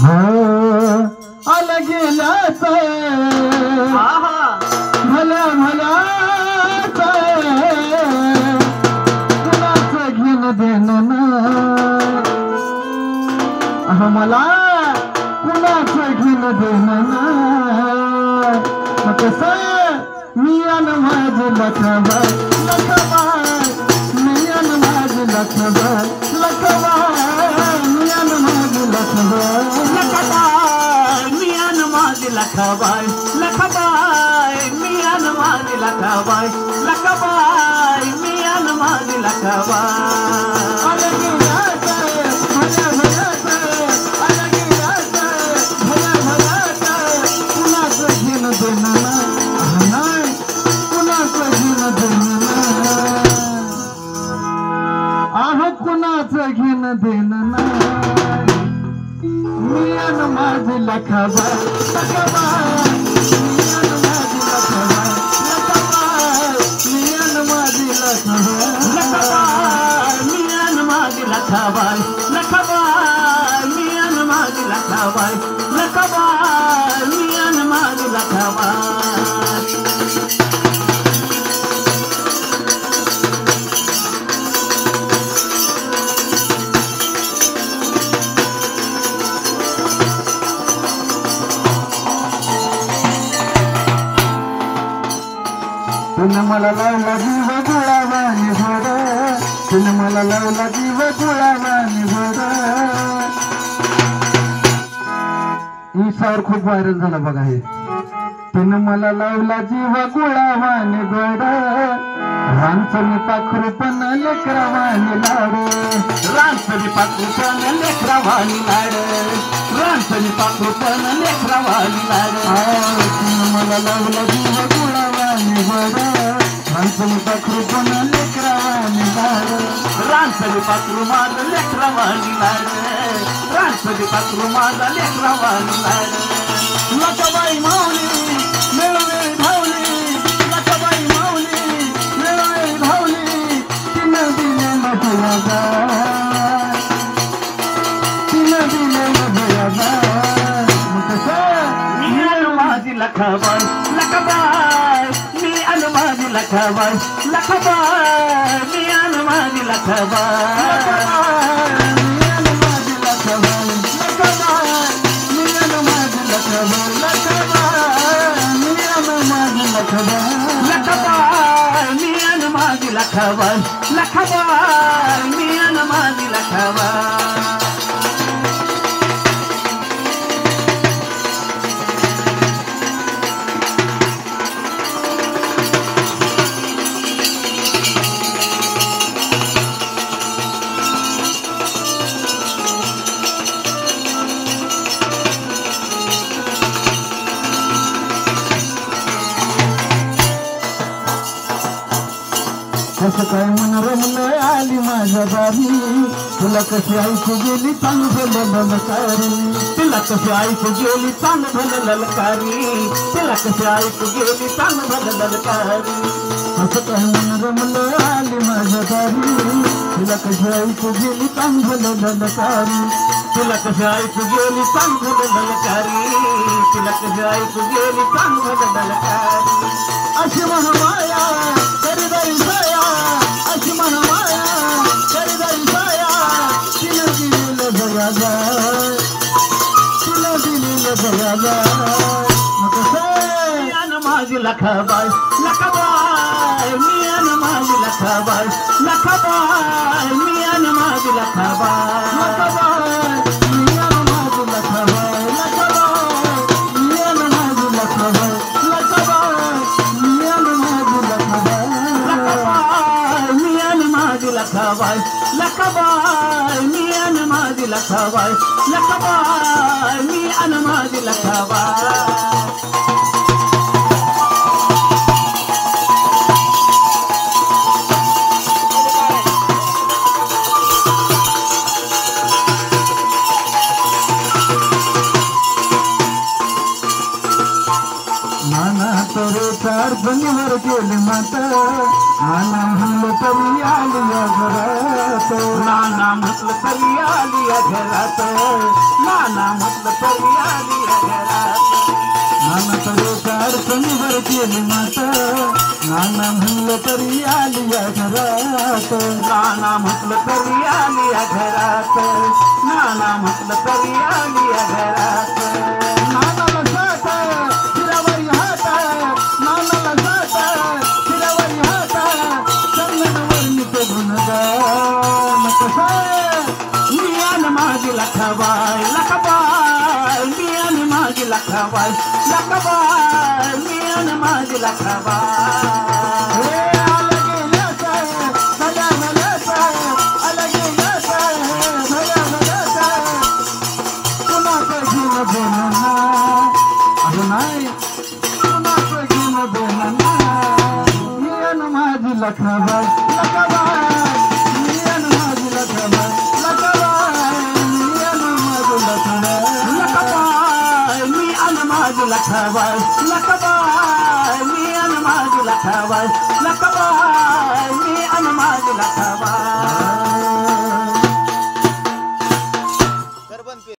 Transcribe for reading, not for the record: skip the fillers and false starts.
हो आला गेलाच भल्या भल्याच कुणाचं घेणं देणं नाही मला कुणाचं घेणं देणं नाही मग कसं मी अन माझं लखबाई लखबाई मी अन माझं लखबाई लखबाई मी अन माझं लखबाई लखबाई मी अन माझी लखबाई लखबाई मी अन माझी लखबाई लखबाई मी अन माझी लखबाई कुणाचं घेणं देणं नाही मी अन माझी लखबाई लखबाई मी अन माझी लखबाई लखबाई मी अन माझी लखबाई लखबाई मी अन माझी लखबाई लखबाई मी अन माझी लखबाई लखबाई मी अन माझी लखबाई तुन मला लावला जीव गुळावानी भर तुन मला लावला जीव गुळावानी भर ईशावर खूप व्हायरल झाला बघा हे तुन मला लावला जीव गुळावानी भर रांचनी पाखरू पण लेकरावानी लाड रांचनी पाखरू पण लेकरावानी लाड रांचनी पाखरू पण लेकरावानी लाड तुन मला लावला जीव गुळावानी भर रांचनी पाखरू पण लेकरावानी लाड रांचनी पाखरू माझं लेकरावानी लाड रांचनी पाखरू माझा लेकरावानी लाड लखबाई माऊली मेळवे धावली लखबाई माऊली मेळवे धावली तिनं दिले मधुयाचा तिनं दिले मधुयाचा मी अन माझी लखबाई लखबाई मी अन माझी लखबाई लखबाई मी अन माझी लखबाई लखबाई मी अन माझी लखबाई लखबाई मी अन माझी लखबाई कसं काय मन रमलंय आली माझ्या बारी तुला कशी ऐकू गेली चांगलं ललकारी तिला कशी ऐकू गेली चांगलं ललकारी तिला कशी ऐकू गेली चांगलं ललकारी कसं काय मन रमलंय आली माझ्या बारी तुला कशी ऐकू गेली चांगलं ललकारी तिला कशी ऐकू गेली चांगलं ललकारी तिला कशी ऐकू गेली चांगलं ललकारी अशी महामाया तरी जाईल साया अशी महामाया तरी जाईल साया तिनं दिलेलं जगाला तिनं दिलेलं जगाला मग कसं अन माझी लखबाई लखबाई मी अन माझी लखबाई लखबाई मी अन माझी लखबाई लखबाई मी अन माझी लखबाई लखबाई मी अन माझी लखबाई लखबाई मी अन माझी लखबाई मी अन माझी लखबाई लखबाई मी अन माझी लखबाई लखबाई मी अन माझी लखबाई अडचणीवर गेले मात नाना म्हणलं तरी आली या घरात नाना म्हटलं तरी आली या घरात नाना म्हटलं म्हटलं तरी आली घरात नाना तऱ्हेच्या अडचणीवर केली मात नाना म्हणलं तरी आली या घरात नाना म्हटलं तरी आली घरात नाना म्हटलं तरी आली घरात नानाला जात शिरावरी हात नानाला जात शिरावरी हात चंदनवर निघते गुणगान कसं मी अन माझी लखाबाई लखाबाई मी अन माझी लखाबाई लखाबाई मी अन माझी लखाबाई हे आलं गेल्याचं भल्या भल्याचं आलं गेल्याचं भल्या भल्याचं कुणाचं घेणं देणं नाही असं नाही कुणाचं घेणं देणं नाही मी अन माझी लखाबाई लखाबाई मी अन माझी लखाबाई लखाबाई मी अन माझी लखाबाई लखाबाई मी अन माझी लखाबाई लखाबाई मी अन माझी लखाबाई लखाबाई मी अन माझी लखाबाई